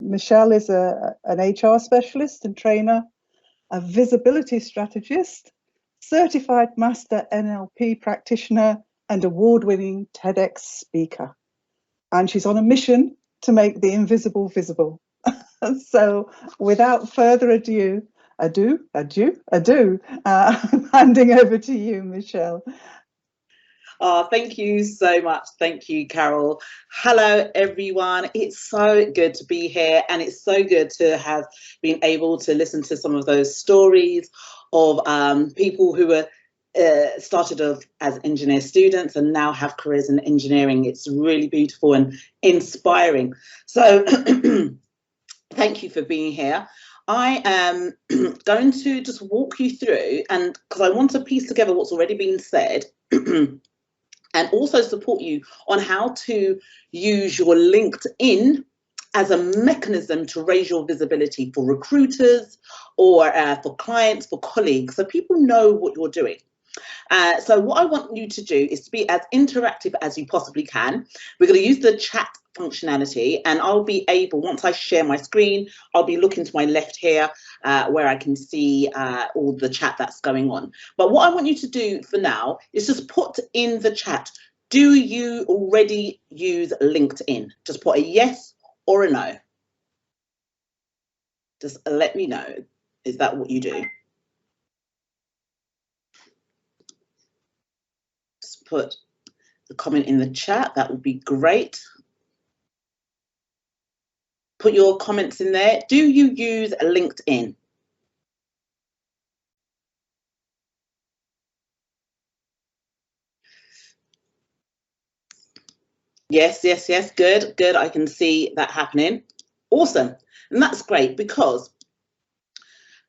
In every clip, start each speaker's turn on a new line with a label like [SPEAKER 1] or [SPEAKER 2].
[SPEAKER 1] Michelle is an HR specialist and trainer, a visibility strategist, certified master NLP practitioner, and award-winning TEDx speaker. And she's on a mission to make the invisible visible. So without further ado, I'm handing over to you, Michelle.
[SPEAKER 2] Oh, thank you so much. Thank you, Carol. Hello, everyone. It's so good to be here, and it's so good to have been able to listen to some of those stories of people who were started off as engineer students and now have careers in engineering. It's really beautiful and inspiring. So thank you for being here. I am going to just walk you through, and because I want to piece together what's already been said, and also support you on how to use your LinkedIn as a mechanism to raise your visibility for recruiters or for clients, for colleagues, so people know what you're doing. So what I want you to do is to be as interactive as you possibly can. We're going to use the chat functionality, and I'll be able, once I share my screen, I'll be looking to my left here where I can see all the chat that's going on. But what I want you to do for now is just put in the chat, do you already use LinkedIn? Just put a yes or a no. Just let me know, is that what you do? Just put the comment in the chat, that would be great. Put your comments in there. Do you use LinkedIn? Yes, yes, yes, good, good. I can see that happening. Awesome. And that's great because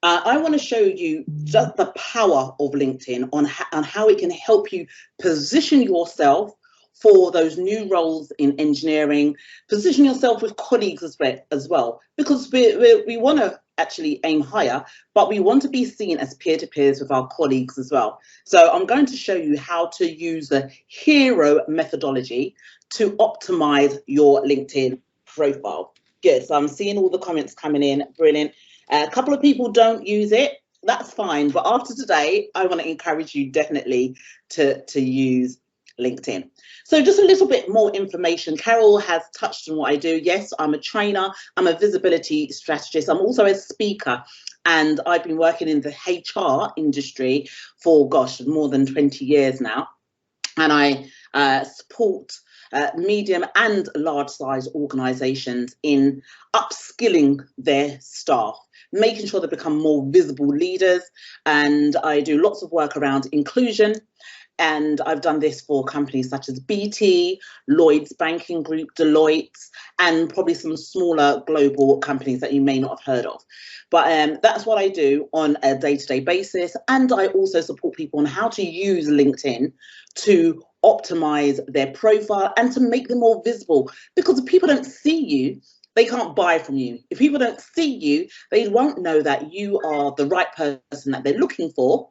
[SPEAKER 2] I want to show you just the power of LinkedIn on how it can help you position yourself for those new roles in engineering, position yourself with colleagues as well, because we want to actually aim higher, but we want to be seen as peer-to-peers with our colleagues as well. So I'm going to show you how to use the hero methodology to optimize your LinkedIn profile. Good, so I'm seeing all the comments coming in, brilliant. A couple of people don't use it, that's fine, but after today, I want to encourage you definitely to use LinkedIn. So just a little bit more information. Carol has touched on what I do. Yes, I'm a trainer, I'm a visibility strategist, I'm also a speaker, and I've been working in the HR industry for, gosh, more than 20 years now. And I support medium and large size organisations in upskilling their staff, making sure they become more visible leaders. And I do lots of work around inclusion. And I've done this for companies such as BT, Lloyd's Banking Group, Deloitte, and probably some smaller global companies that you may not have heard of. But that's what I do on a day-to-day basis. And I also support people on how to use LinkedIn to optimize their profile and to make them more visible. Because if people don't see you, they can't buy from you. If people don't see you, they won't know that you are the right person that they're looking for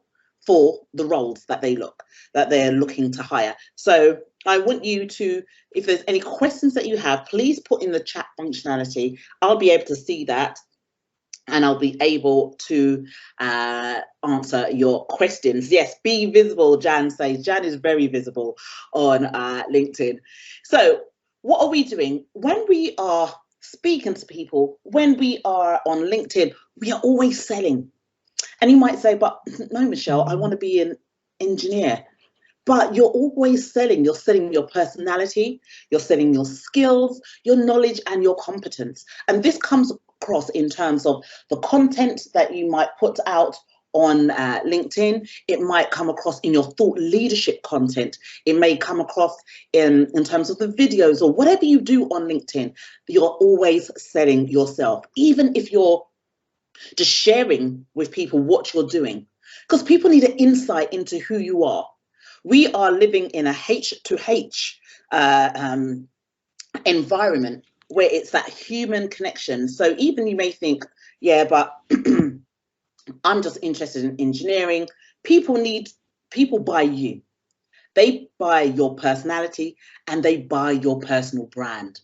[SPEAKER 2] the roles that they're looking to hire. So I want you to, if there's any questions that you have, please put in the chat functionality. I'll be able to see that and I'll be able to answer your questions. Yes, be visible, Jan says. Jan is very visible on LinkedIn. So what are we doing? When we are speaking to people, when we are on LinkedIn, we are always selling. And you might say, but no, Michelle, I want to be an engineer. But you're always selling. You're selling your personality, you're selling your skills, your knowledge and your competence. And this comes across in terms of the content that you might put out on LinkedIn. It might come across in your thought leadership content. It may come across in terms of the videos or whatever you do on LinkedIn. You're always selling yourself, even if you're just sharing with people what you're doing, because people need an insight into who you are. We are living in a H2H environment where it's that human connection. So even you may think, yeah, but I'm just interested in engineering. People buy you. They buy your personality and they buy your personal brand.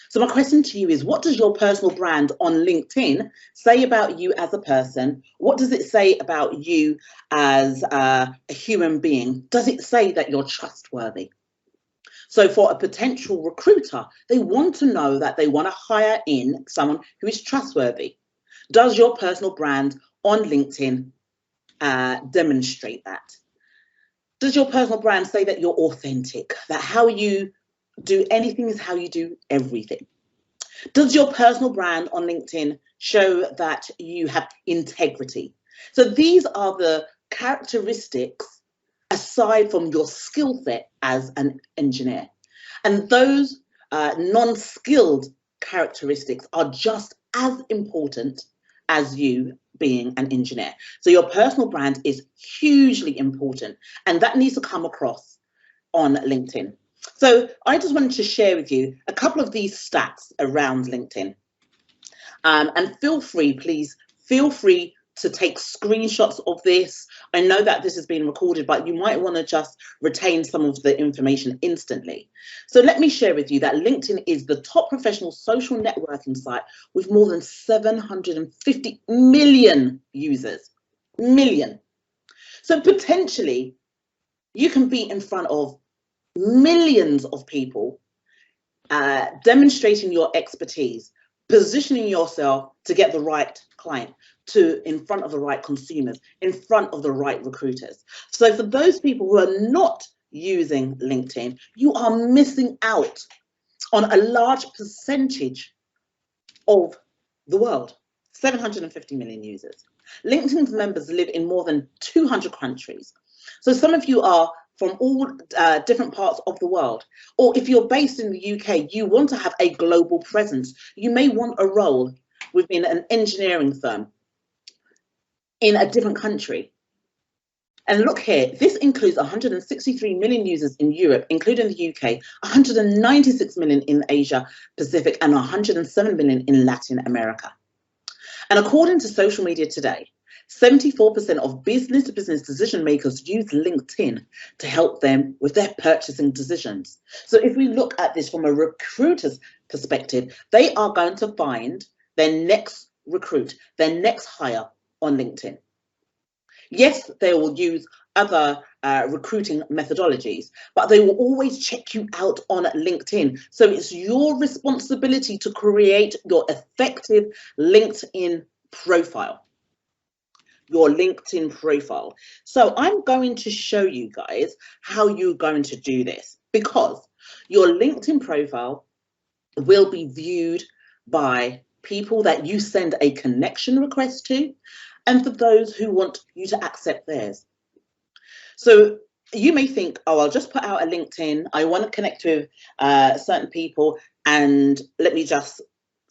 [SPEAKER 2] So my question to you is, what does your personal brand on LinkedIn say about you as a person? What does it say about you as a human being? Does it say that you're trustworthy? So for a potential recruiter, they want to know that they want to hire in someone who is trustworthy. Does your personal brand on LinkedIn demonstrate that? Does your personal brand say that you're authentic, that how you do anything is how you do everything? Does your personal brand on LinkedIn show that you have integrity? So these are the characteristics aside from your skill set as an engineer. And those non-skilled characteristics are just as important as you being an engineer. So your personal brand is hugely important, and that needs to come across on LinkedIn. So I just wanted to share with you a couple of these stats around LinkedIn. And please feel free to take screenshots of this. I know that this has been recorded, but you might want to just retain some of the information instantly. So let me share with you that LinkedIn is the top professional social networking site with more than 750 million users. Million. So potentially you can be in front of millions of people, demonstrating your expertise, positioning yourself to get the right client, to in front of the right consumers, in front of the right recruiters. So for those people who are not using LinkedIn, you are missing out on a large percentage of the world. 750 million users. LinkedIn's members live in more than 200 countries. So some of you are from all different parts of the world. Or if you're based in the UK, you want to have a global presence. You may want a role within an engineering firm in a different country. And look here, this includes 163 million users in Europe, including the UK, 196 million in Asia Pacific, and 107 million in Latin America. And according to Social Media Today, 74% of business-to-business decision makers use LinkedIn to help them with their purchasing decisions. So if we look at this from a recruiter's perspective, they are going to find their next recruit, their next hire on LinkedIn. Yes, they will use other recruiting methodologies, but they will always check you out on LinkedIn. So it's your responsibility to create your effective LinkedIn profile. Your LinkedIn profile. So I'm going to show you guys how you're going to do this, because your LinkedIn profile will be viewed by people that you send a connection request to, and for those who want you to accept theirs. So you may think, oh, I'll just put out a LinkedIn. I want to connect with certain people, and let me just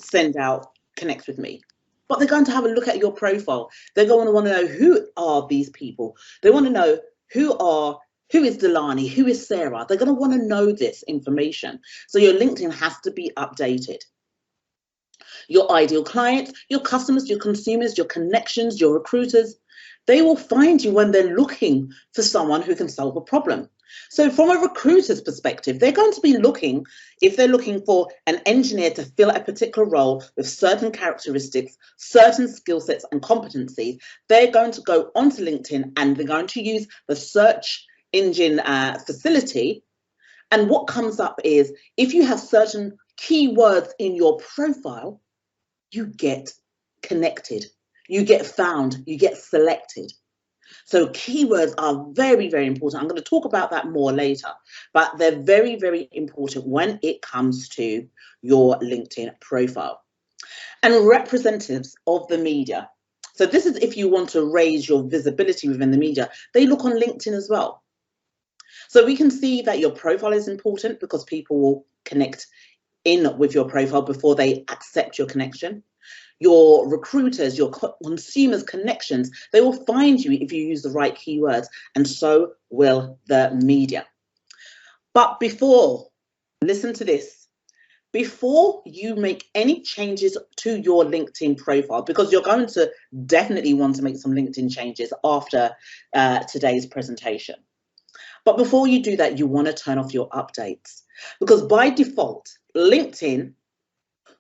[SPEAKER 2] send out connect with me. But they're going to have a look at your profile. They're going to want to know, who are these people? They want to know who is Delani, who is Sarah? They're going to want to know this information. So your LinkedIn has to be updated. Your ideal clients, your customers, your consumers, your connections, your recruiters, they will find you when they're looking for someone who can solve a problem. So from a recruiter's perspective, they're going to be looking, if they're looking for an engineer to fill a particular role with certain characteristics, certain skill sets and competencies, they're going to go onto LinkedIn and they're going to use the search engine facility. And what comes up is, if you have certain keywords in your profile, you get connected, you get found, you get selected. So keywords are very, very important. I'm going to talk about that more later, but they're very, very important when it comes to your LinkedIn profile. And representatives of the media. So this is if you want to raise your visibility within the media, they look on LinkedIn as well. So we can see that your profile is important because people will connect in with your profile before they accept your connection. Your recruiters, your consumers' connections, they will find you if you use the right keywords, and so will the media. But listen to this, before you make any changes to your LinkedIn profile, because you're going to definitely want to make some LinkedIn changes after today's presentation. But before you do that, you want to turn off your updates, because by default, LinkedIn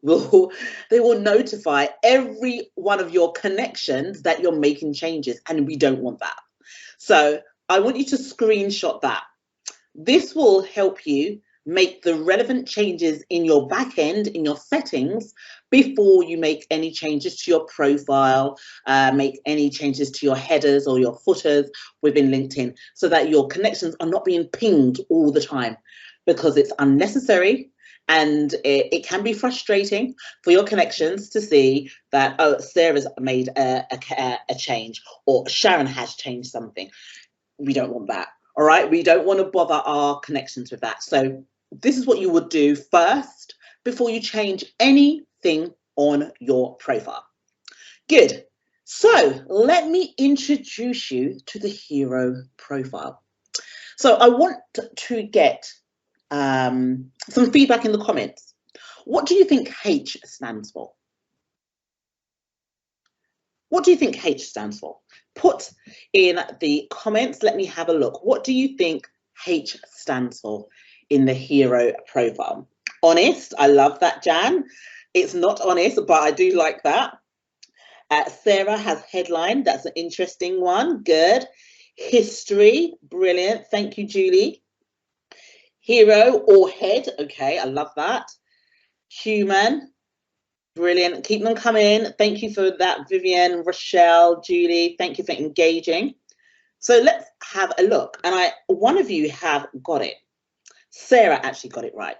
[SPEAKER 2] they will notify every one of your connections that you're making changes, and we don't want that. So I want you to screenshot that. This will help you make the relevant changes in your back end, in your settings, before you make any changes to your profile, make any changes to your headers or your footers within LinkedIn, so that your connections are not being pinged all the time, because it's unnecessary. And it can be frustrating for your connections to see that, oh, Sarah's made a change, or Sharon has changed something. We don't want that. All right, we don't want to bother our connections with that. So this is what you would do first before you change anything on your profile. Good. So let me introduce you to the hero profile. So I want to get some feedback in the comments. What do you think H stands for? What do you think H stands for? Put in the comments, let me have a look. What do you think H stands for in the hero profile? Honest, I love that, Jan. It's not honest, but I do like that. Sarah has headline, that's an interesting one, good. History, brilliant, thank you, Julie. Hero or head, okay, I love that. Human, brilliant, keep them coming. Thank you for that, Vivian, Rochelle, Julie, thank you for engaging. So let's have a look, and one of you have got it. Sarah actually got it right.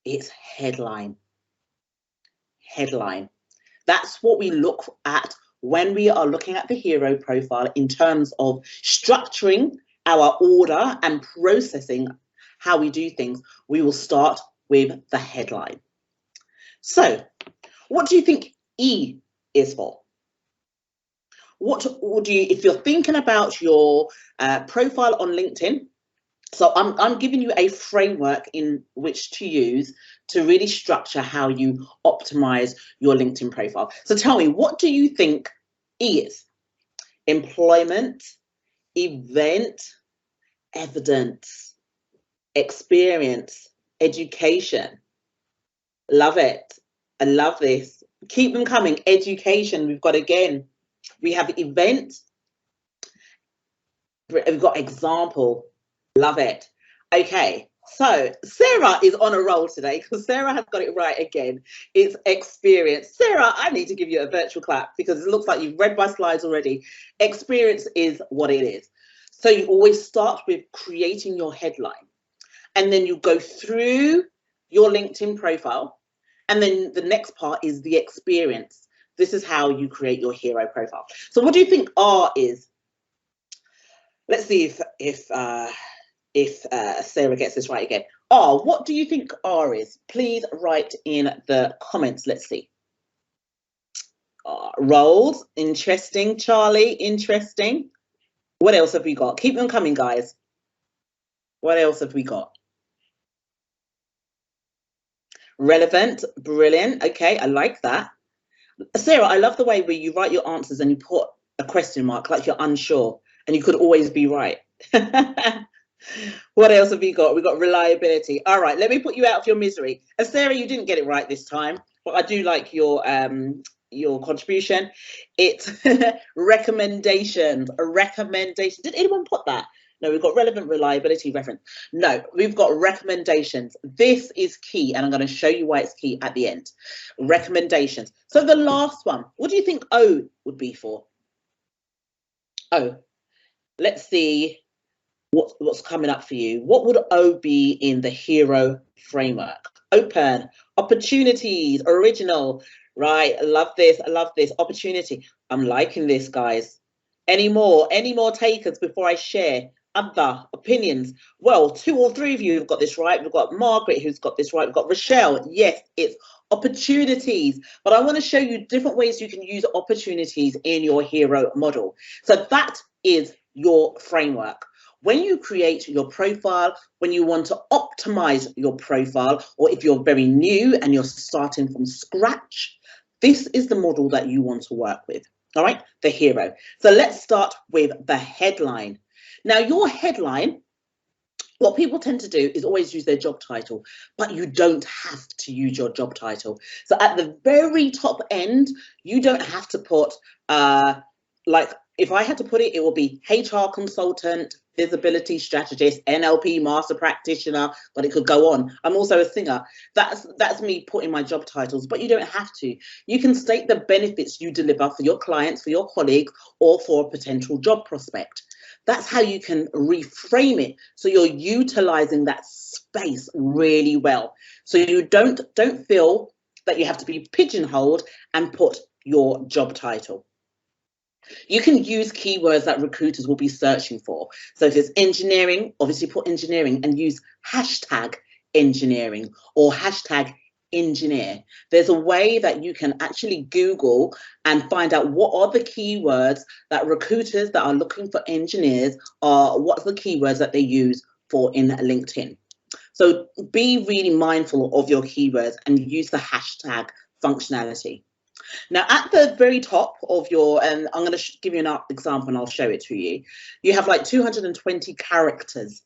[SPEAKER 2] It's headline. Headline. That's what we look at when we are looking at the hero profile in terms of structuring our order and processing how we do things. We will start with the headline. So what do you think E is for? What would you, if you're thinking about your profile on LinkedIn, so I'm giving you a framework in which to use to really structure how you optimize your LinkedIn profile. So tell me, what do you think E is? Employment, event, evidence, experience, education. Love it. I love this. Keep them coming. Education, we've got again. We have event. We've got example. Love it. Okay, so Sarah is on a roll today because Sarah has got it right again. It's experience. Sarah, I need to give you a virtual clap because it looks like you've read my slides already. Experience is what it is. So you always start with creating your headline, and then you go through your LinkedIn profile, and then the next part is the experience. This is how you create your hero profile. So what do you think R is? Let's see if Sarah gets this right again. R, what do you think R is? Please write in the comments. Let's see. Roles, interesting. Charlie, interesting. What else have we got? Keep them coming, guys. What else have we got? Relevant, brilliant. Okay, I like that. Sarah, I love the way where you write your answers and you put a question mark, like you're unsure, and you could always be right. What else have we got? We've got reliability. All right, let me put you out of your misery. And Sarah, you didn't get it right this time, but I do like your contribution. It's recommendations. A recommendation. Did anyone put that? No, we've got relevant, reliability, reference. No, we've got recommendations. This is key, and I'm going to show you why it's key at the end. Recommendations. So the last one, what do you think O would be for? O. Let's see what's coming up for you. What would O be in the hero framework? Open, opportunities, original, right? I love this. I love this. Opportunity. I'm liking this, guys. Any more takers before I share? Other opinions? Well, 2 or 3 of you have got this right. We've got Margaret who's got this right. We've got Rochelle. Yes, it's opportunities. But I want to show you different ways you can use opportunities in your hero model. So that is your framework. When you create your profile, when you want to optimize your profile, or if you're very new and you're starting from scratch, this is the model that you want to work with. All right, the hero. So let's start with the headline. Now, your headline what people tend to do is always use their job title, but you don't have to use your job title. So at the very top end, you don't have to put, like if I had to put it, it will be HR consultant, visibility strategist, NLP master practitioner, but it could go on. I'm also a singer. That's me putting my job titles, but you don't have to. You can state the benefits you deliver for your clients, for your colleagues, or for a potential job prospect. That's how you can reframe it, so you're utilizing that space really well. So you don't feel that you have to be pigeonholed and put your job title. You can use keywords that recruiters will be searching for. So if it's engineering, obviously put engineering and use hashtag engineering or hashtag engineer. There's a way that you can actually Google and find out what are the keywords that recruiters that are looking for engineers are, what's the keywords that they use for in LinkedIn. So be really mindful of your keywords and use the hashtag functionality. Now, at the very top of your, and I'm going to give you an example and I'll show it to you. You have like 220 characters.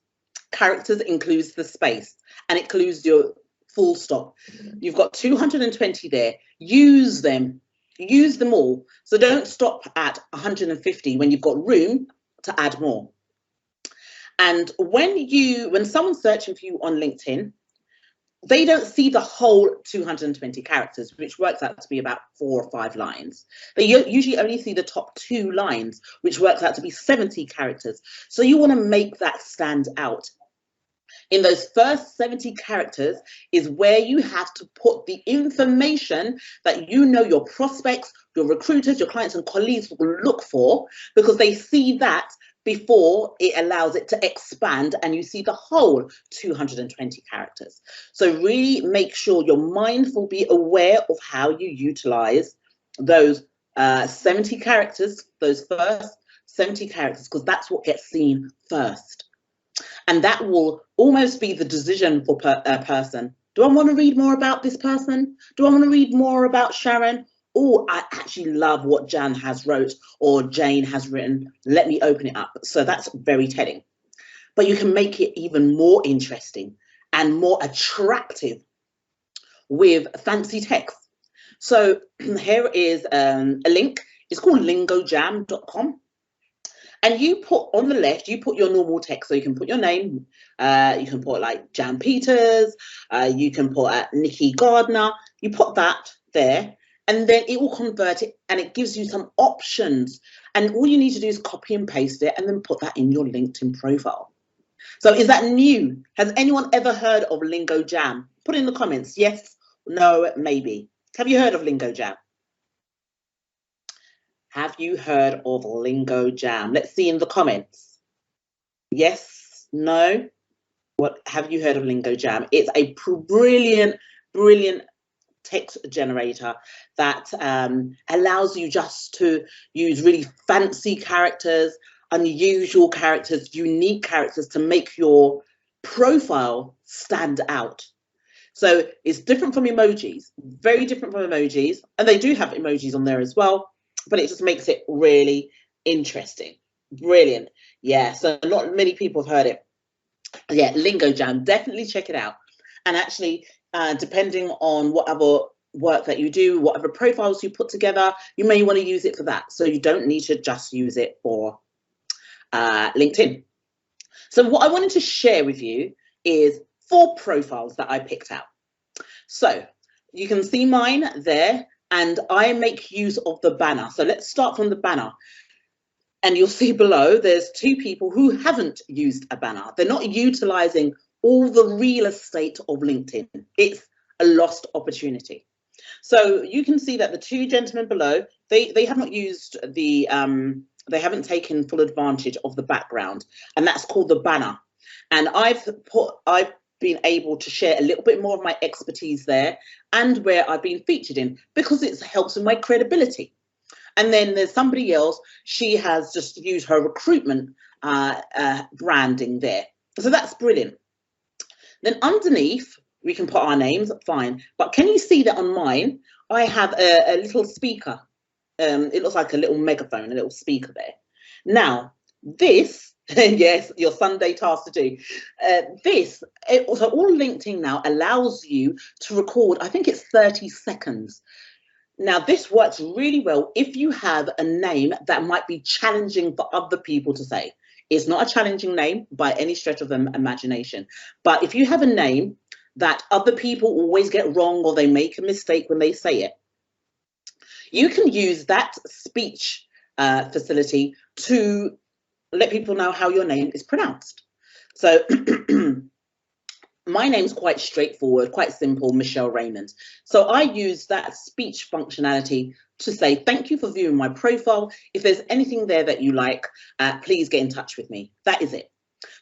[SPEAKER 2] Characters includes the space and it includes your full stop. You've got 220 there. Use them all. So don't stop at 150 when you've got room to add more. And when someone's searching for you on LinkedIn, they don't see the whole 220 characters, which works out to be about 4 or 5 lines. They usually only see the top 2 lines, which works out to be 70 characters. So you want to make that stand out. In those first 70 characters is where you have to put the information that you know your prospects, your recruiters, your clients and colleagues will look for, because they see that before it allows it to expand and you see the whole 220 characters. So really make sure you're mindful, be aware of how you utilize those 70 characters, those first 70 characters, because that's what gets seen first. And that will almost be the decision for a person. Do I want to read more about this person? Do I want to read more about Sharon? Oh, I actually love what Jan has wrote or Jane has written. Let me open it up. So that's very telling. But you can make it even more interesting and more attractive with fancy text. So here is a link. It's called lingojam.com. And you put on the left, you put your normal text. So you can put your name, you can put like Jan Peters, you can put Nikki Gardner, you put that there, and then it will convert it and it gives you some options. And all you need to do is copy and paste it and then put that in your LinkedIn profile. So is that new? Has anyone ever heard of Lingo Jam? Put in the comments, yes, no, maybe. Have you heard of Lingo Jam? Have you heard of Lingo Jam? Let's see in the comments. Yes, no. What have you heard of Lingo Jam? It's a brilliant, brilliant text generator that allows you just to use really fancy characters, unusual characters, unique characters to make your profile stand out. So it's different from emojis, very different from emojis, and they do have emojis on there as well. But it just makes it really interesting. Brilliant. Yeah, so not many people have heard it. Yeah, Lingo Jam, definitely check it out. And actually, depending on whatever work that you do, whatever profiles you put together, you may want to use it for that. So you don't need to just use it for LinkedIn. So what I wanted to share with you is 4 profiles that I picked out. So you can see mine there. And I make use of the banner. So let's start from the banner. And you'll see below, there's 2 people who haven't used a banner. They're not utilizing all the real estate of LinkedIn. It's a lost opportunity. So you can see that the 2 gentlemen below, they have not used the, they haven't taken full advantage of the background. And that's called the banner. And I've been able to share a little bit more of my expertise there and where I've been featured in, because it helps with my credibility. And then there's somebody else, she has just used her recruitment branding there. So that's brilliant. Then underneath, we can put our names, fine. But can you see that on mine, I have a little speaker. It looks like a little megaphone, a little speaker there. Now, this Yes, your Sunday task to do. So all LinkedIn now allows you to record, I think it's 30 seconds. Now, this works really well if you have a name that might be challenging for other people to say. It's not a challenging name by any stretch of the imagination. But if you have a name that other people always get wrong or they make a mistake when they say it, you can use that speech facility to let people know how your name is pronounced. So my name's quite straightforward, quite simple, Michelle Raymond. So I use that speech functionality to say, thank you for viewing my profile. If there's anything there that you like, please get in touch with me. That is it.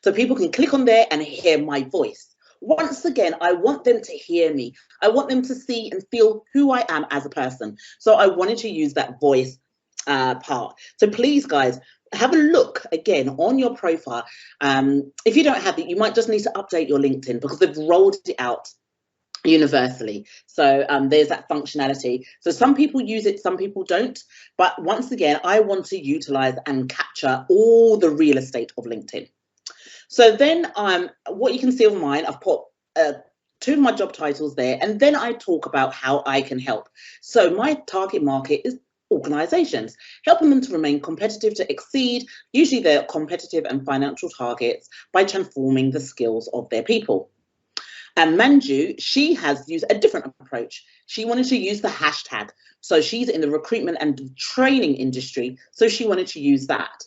[SPEAKER 2] So people can click on there and hear my voice. Once again, I want them to hear me. I want them to see and feel who I am as a person. So I wanted to use that voice part. So please, guys, have a look again on your profile. If you don't have it, you might just need to update your LinkedIn because they've rolled it out universally. So there's that functionality. So some people use it, some people don't. But once again, I want to utilize and capture all the real estate of LinkedIn. So then what you can see on mine, I've put two of my job titles there, and then I talk about how I can help. So my target market is organizations, helping them to remain competitive, to exceed usually their competitive and financial targets by transforming the skills of their people. And Manju, she has used a different approach. She wanted to use the hashtag. So she's in the recruitment and training industry. So she wanted to use that.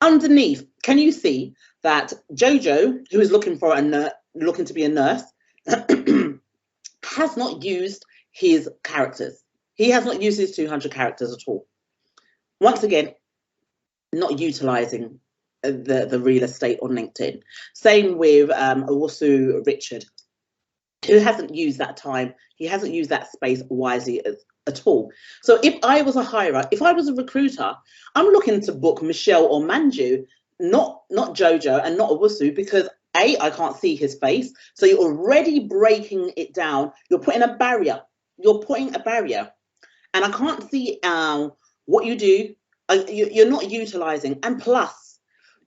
[SPEAKER 2] Underneath, can you see that Jojo, who is looking to be a nurse, has not used his characters. He has not used his 200 characters at all. Once again, not utilizing the real estate on LinkedIn. Same with also Richard, who hasn't used that time. He hasn't used that space wisely at all. So if I was a hirer, if I was a recruiter, I'm looking to book Michelle or Manju, not Jojo and not Owusu, because A, I can't see his face. So you're already breaking it down. You're putting a barrier. And I can't see what you do. You're not utilizing. And plus,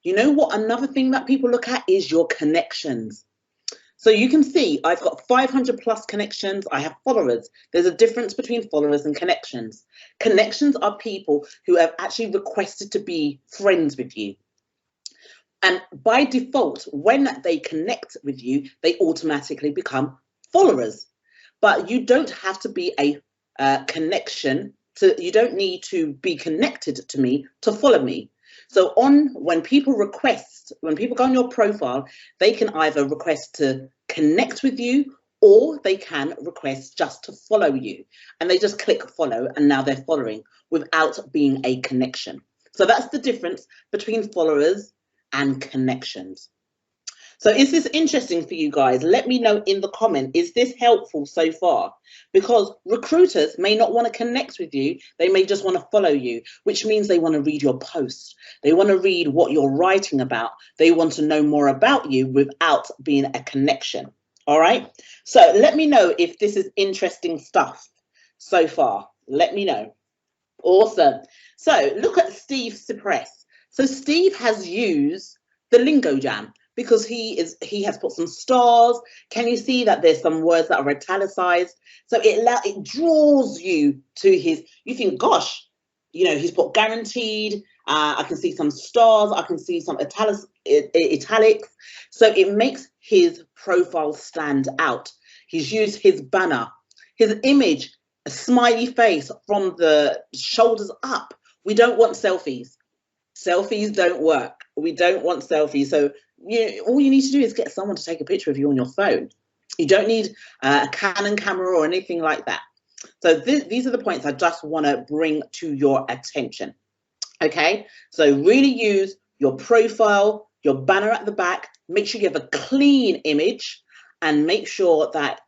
[SPEAKER 2] you know what? Another thing that people look at is your connections. So you can see I've got 500 plus connections. I have followers. There's a difference between followers and connections. Connections are people who have actually requested to be friends with you. And by default, when they connect with you, they automatically become followers. But you don't have to be a connection you don't need to be connected to me to follow me. So when people go on your profile, they can either request to connect with you or they can request just to follow you, and they just click follow and now they're following without being a connection. So that's the difference between followers and connections. So is this interesting for you guys? Let me know in the comment. Is this helpful so far? Because recruiters may not want to connect with you. They may just want to follow you, which means they want to read your post. They want to read what you're writing about. They want to know more about you without being a connection. All right. So let me know if this is interesting stuff so far. Let me know. Awesome. So look at Steve Suppress. So Steve has used the Lingo Jam, because he has put some stars. Can you see that there's some words that are italicized? So it draws you to you think, gosh, he's put guaranteed. I can see some stars. I can see some italics. So it makes his profile stand out. He's used his banner, his image, a smiley face from the shoulders up. We don't want selfies. Selfies don't work. We don't want selfies. So all you need to do is get someone to take a picture of you on your phone. You don't need a Canon camera or anything like that. So these are the points I just want to bring to your attention. Okay, so really use your profile, your banner at the back. Make sure you have a clean image and make sure that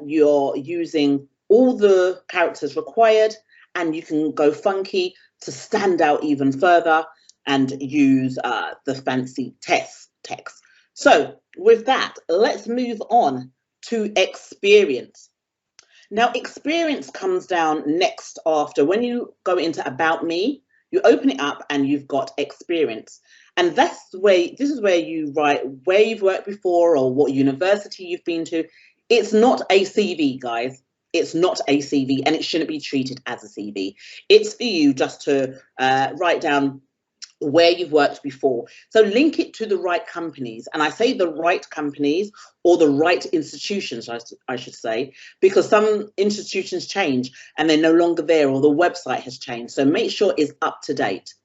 [SPEAKER 2] you're using all the characters required, and you can go funky to stand out even further and use the fancy text. So with that, let's move on to experience. Now, experience comes down next after when you go into about me, You open it up and you've got experience. And this is where you write where you've worked before or what university you've been to. It's not a CV, guys. It's not a CV, and it shouldn't be treated as a CV. It's for you just to write down where you've worked before. So link it to the right companies. And I say the right companies or the right institutions, I should say, because some institutions change and they're no longer there, or the website has changed. So make sure it's up to date.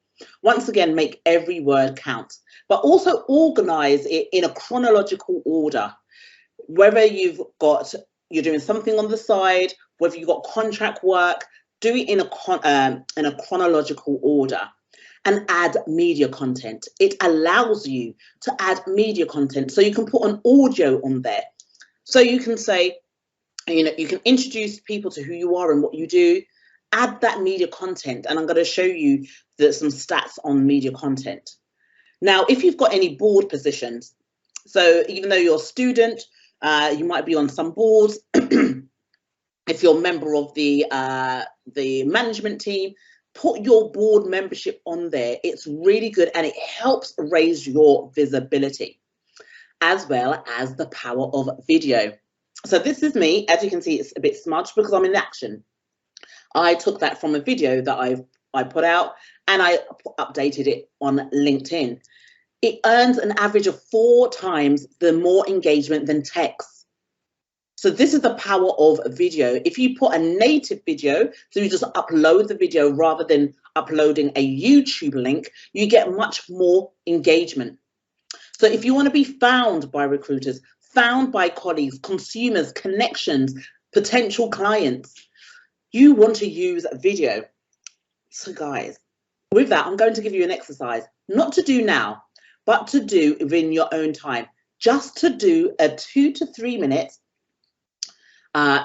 [SPEAKER 2] Once again, make every word count, but also organize it in a chronological order. Whether you're doing something on the side, whether you've got contract work, do it in a chronological order. And add media content. It allows you to add media content, so you can put an audio on there. So you can say, you can introduce people to who you are and what you do, add that media content. And I'm going to show you some stats on media content. Now, if you've got any board positions, so even though you're a student, you might be on some boards. If you're a member of the management team, put your board membership on there. It's really good, and it helps raise your visibility, as well as the power of video. So this is me. As you can see, it's a bit smudged because I'm in action. I took that from a video that I put out, and I updated it on LinkedIn. It earns an average of 4 times the more engagement than text. So this is the power of video. If you put a native video, so you just upload the video rather than uploading a YouTube link, you get much more engagement. So if you want to be found by recruiters, found by colleagues, consumers, connections, potential clients, you want to use video. So guys, with that, I'm going to give you an exercise, not to do now, but to do within your own time, just to do a 2 to 3 minutes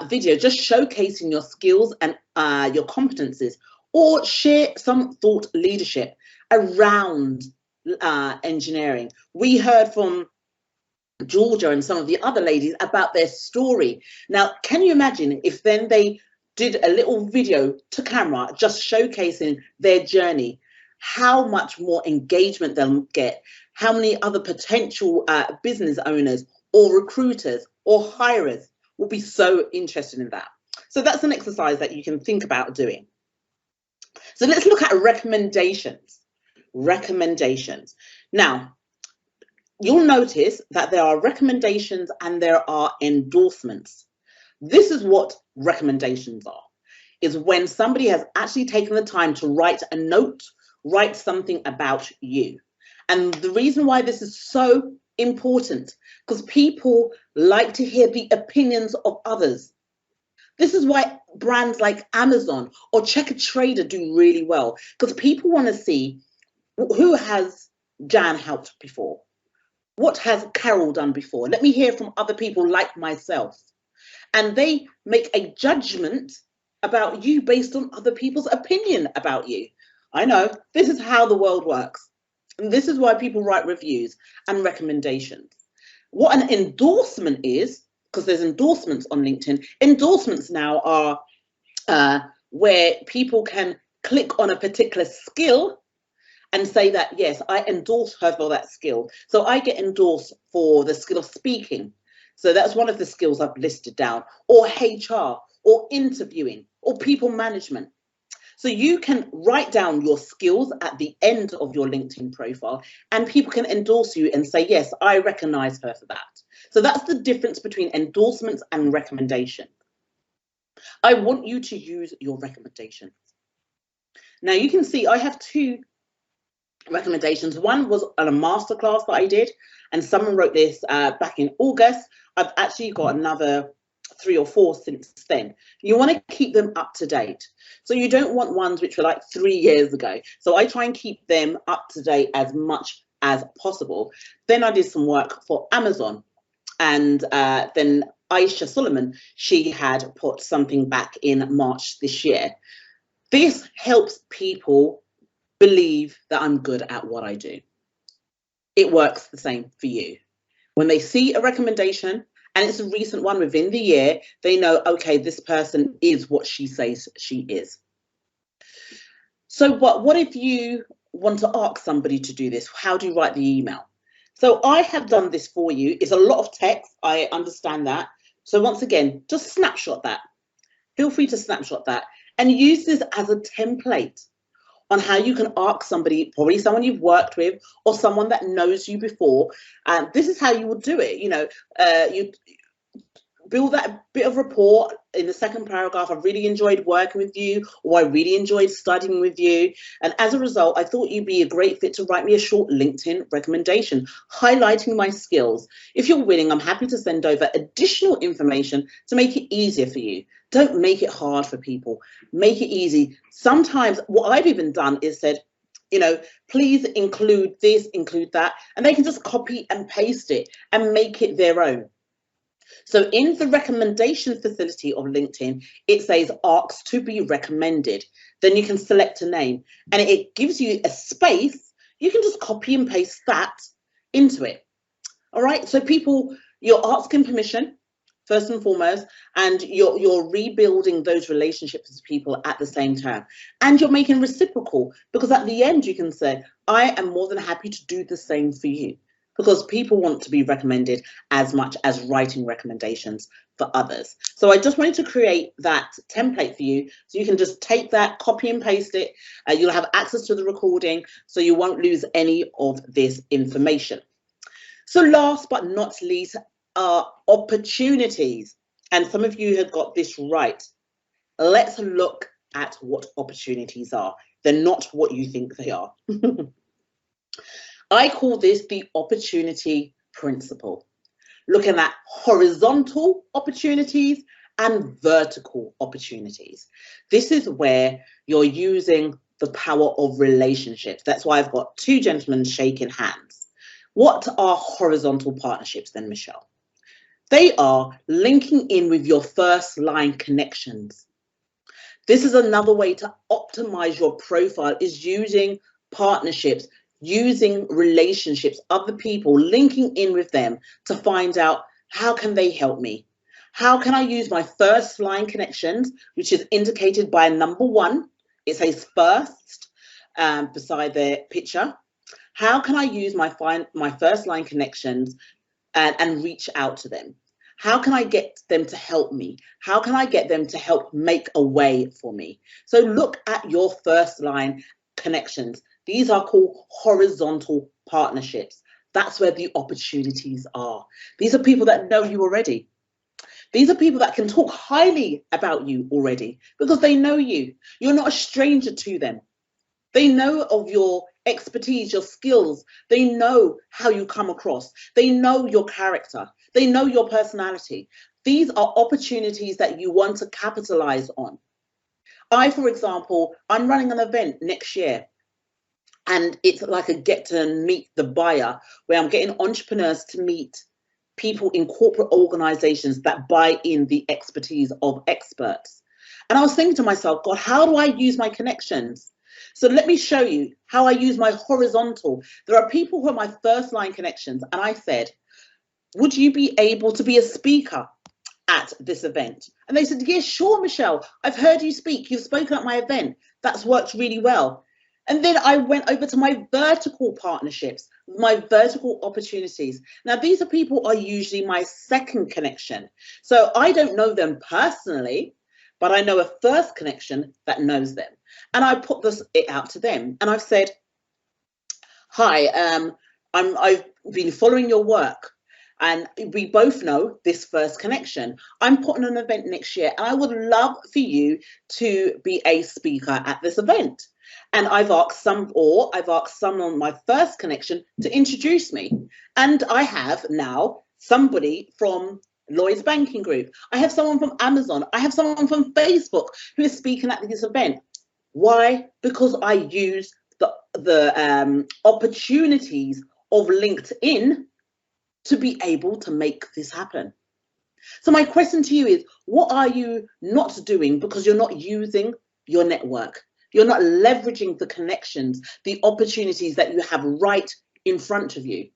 [SPEAKER 2] video, just showcasing your skills and your competencies, or share some thought leadership around engineering. We heard from Georgia and some of the other ladies about their story. Now, can you imagine if then they did a little video to camera just showcasing their journey, how much more engagement they'll get, how many other potential business owners or recruiters or hirers will be so interested in that. So that's an exercise that you can think about doing. So let's look at recommendations. Recommendations. Now, you'll notice that there are recommendations and there are endorsements. This is what recommendations are, is when somebody has actually taken the time to write a note, write something about you. And the reason why this is so important, because people like to hear the opinions of others. This is why brands like Amazon or Checker Trader do really well, because people want to see who has Jan helped before. What has Carol done before? Let me hear from other people like myself. And they make a judgment about you based on other people's opinion about you. I know, this is how the world works. And this is why people write reviews and recommendations. What an endorsement is, because there's endorsements on LinkedIn. Endorsements now are where people can click on a particular skill and say that, yes, I endorse her for that skill. So I get endorsed for the skill of speaking. So that's one of the skills I've listed down, or HR, or interviewing, or people management. So you can write down your skills at the end of your LinkedIn profile, and people can endorse you and say, yes, I recognize her for that. So that's the difference between endorsements and recommendation. I want you to use your recommendations. Now you can see I have 2 recommendations. One was on a masterclass that I did, and someone wrote this back in August. I've actually got another 3 or 4 since then. You want to keep them up to date. So you don't want ones which were like 3 years ago. So I try and keep them up to date as much as possible. Then I did some work for Amazon, and then Aisha Solomon, she had put something back in March this year. This helps people believe that I'm good at what I do. It works the same for you. When they see a recommendation, and it's a recent one within the year, they know, okay, this person is what she says she is. So what if you want to ask somebody to do this? How do you write the email? So I have done this for you. It's a lot of text. I understand that. So once again, just snapshot that. Feel free to snapshot that and use this as a template on how you can ask somebody, probably someone you've worked with or someone that knows you before. And this is how you would do it. You know, you build that bit of rapport in the second paragraph. I really enjoyed working with you, or I really enjoyed studying with you. And as a result, I thought you'd be a great fit to write me a short LinkedIn recommendation, highlighting my skills. If you're willing, I'm happy to send over additional information to make it easier for you. Don't make it hard for people. Make it easy. Sometimes what I've even done is said, you know, please include this, include that, and they can just copy and paste it and make it their own. So in the recommendation facility of LinkedIn, it says ask to be recommended. Then you can select a name and it gives you a space. You can just copy and paste that into it. All right. So people, you're asking permission first and foremost, and you're rebuilding those relationships with people at the same time. And you're making reciprocal, because at the end you can say, I am more than happy to do the same for you. Because people want to be recommended as much as writing recommendations for others. So I just wanted to create that template for you. So you can just take that, copy and paste it. You'll have access to the recording, so you won't lose any of this information. So last but not least are opportunities. And some of you have got this right. Let's look at what opportunities are. They're not what you think they are. I call this the opportunity principle, looking at horizontal opportunities and vertical opportunities. This is where you're using the power of relationships. That's why I've got two gentlemen shaking hands. What are horizontal partnerships then, Michelle? They are linking in with your first line connections. This is another way to optimize your profile, is using partnerships, using relationships, other people, linking in with them to find out how can they help me? How can I use my first line connections, which is indicated by number 1. It says first beside their picture. How can I use my first line connections and reach out to them? How can I get them to help me? How can I get them to help make a way for me? So look at your first line connections. These are called horizontal partnerships. That's where the opportunities are. These are people that know you already. These are people that can talk highly about you already because they know you. You're not a stranger to them. They know of your expertise, your skills. They know how you come across. They know your character. They know your personality. These are opportunities that you want to capitalize on. I, for example, I'm running an event next year. And it's like a get to meet the buyer, where I'm getting entrepreneurs to meet people in corporate organizations that buy in the expertise of experts. And I was thinking to myself, God, how do I use my connections? So let me show you how I use my horizontal. There are people who are my first line connections. And I said, would you be able to be a speaker at this event? And they said, yes, sure, Michelle. I've heard you speak. You've spoken at my event. That's worked really well. And then I went over to my vertical partnerships, my vertical opportunities. Now, these are people who are usually my second connection. So I don't know them personally, but I know a first connection that knows them. And I put it out to them. And I've said, hi, I've been following your work. And we both know this first connection. I'm putting an event next year, and I would love for you to be a speaker at this event. And I've asked someone on my first connection to introduce me. And I have now somebody from Lloyd's Banking Group. I have someone from Amazon. I have someone from Facebook who is speaking at this event. Why? Because I use the opportunities of LinkedIn to be able to make this happen. So my question to you is, what are you not doing because you're not using your network? You're not leveraging the connections, the opportunities that you have right in front of you.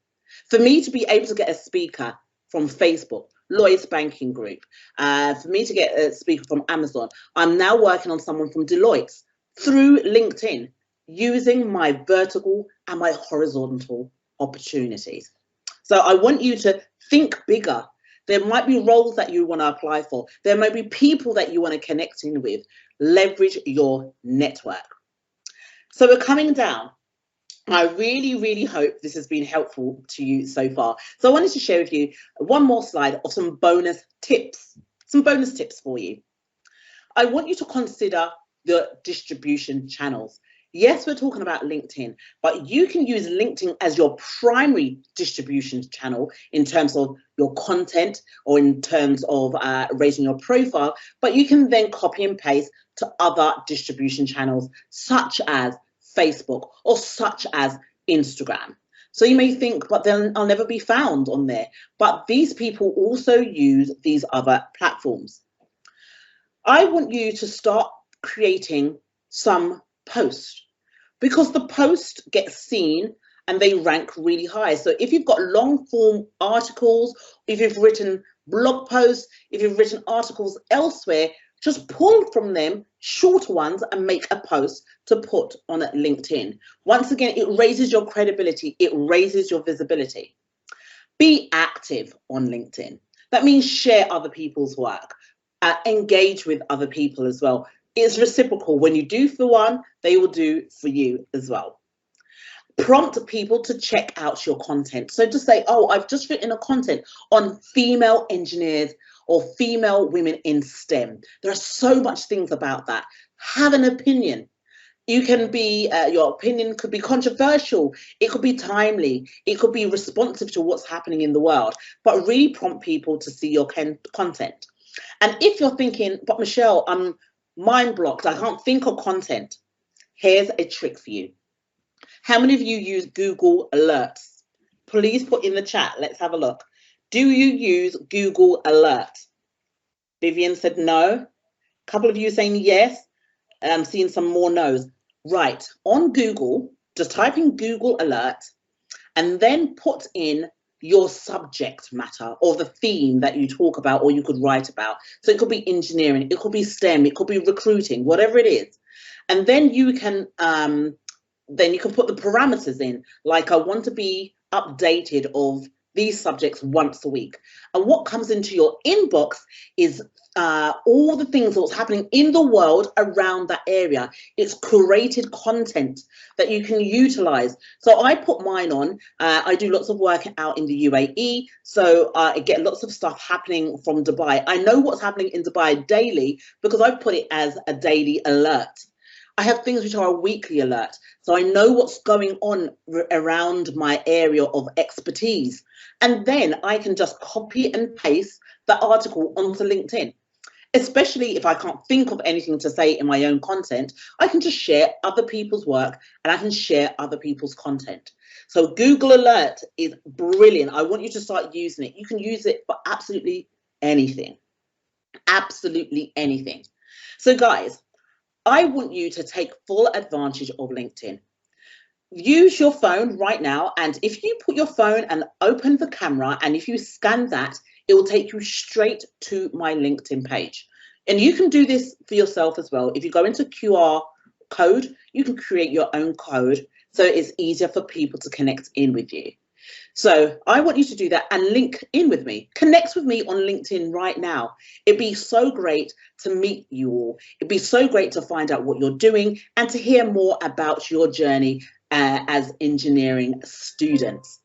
[SPEAKER 2] For me to be able to get a speaker from Facebook, Lloyd's Banking Group, for me to get a speaker from Amazon, I'm now working on someone from Deloitte. through LinkedIn using my vertical and my horizontal opportunities. So I want you to think bigger. There might be roles that you want to apply for. There might be people that you want to connect in with. Leverage your network. So we're coming down. I really, really hope this has been helpful to you so far. So I wanted to share with you one more slide of some bonus tips for you. I want you to consider the distribution channels. Yes, we're talking about LinkedIn, but you can use LinkedIn as your primary distribution channel in terms of your content or in terms of raising your profile, but you can then copy and paste to other distribution channels such as Facebook or such as Instagram. So you may think, but then I'll never be found on there. But these people also use these other platforms. I want you to start creating some posts because the post gets seen and they rank really high. So if you've got long form articles, if you've written blog posts, if you've written articles elsewhere, just pull from them shorter ones and make a post to put on LinkedIn. Once again, it raises your credibility, it raises your visibility. Be active on LinkedIn. That means share other people's work, engage with other people as well. It's reciprocal. When you do for one, they will do for you as well. Prompt people to check out your content. So to say, oh, I've just written a content on female engineers or female women in STEM. There are so much things about that. Have an opinion. You can be, your opinion could be controversial. It could be timely. It could be responsive to what's happening in the world, but really prompt people to see your content. And if you're thinking, but Michelle, I'm mind blocked, I can't think of content. Here's a trick for you. How many of you use Google Alerts? Please put in the chat. Let's have a look. Do you use Google Alert? Vivian said no. A couple of you saying yes. I'm seeing some more no's. Right. On Google, just type in Google Alert and then put in your subject matter or the theme that you talk about or you could write about. So it could be engineering, it could be STEM, it could be recruiting, whatever it is. And then you can put the parameters in, like I want to be updated of these subjects once a week. And what comes into your inbox is all the things that's happening in the world around that area. It's curated content that you can utilize. So I put mine on. I do lots of work out in the UAE, so I get lots of stuff happening from Dubai. I know what's happening in Dubai daily because I've put it as a daily alert. I have things which are a weekly alert, so I know what's going on around my area of expertise. And then I can just copy and paste the article onto LinkedIn. Especially if I can't think of anything to say in my own content, I can just share other people's work and I can share other people's content. So Google Alert is brilliant. I want you to start using it. You can use it for absolutely anything. Absolutely anything. So guys, I want you to take full advantage of LinkedIn. Use your phone right now, and if you put your phone and open the camera and if you scan that, it will take you straight to my LinkedIn page. And you can do this for yourself as well. If you go into QR code, you can create your own code so it's easier for people to connect in with you. So I want you to do that and link in with me. Connect with me on LinkedIn right now. It'd be so great to meet you all. It'd be so great to find out what you're doing and to hear more about your journey as engineering students.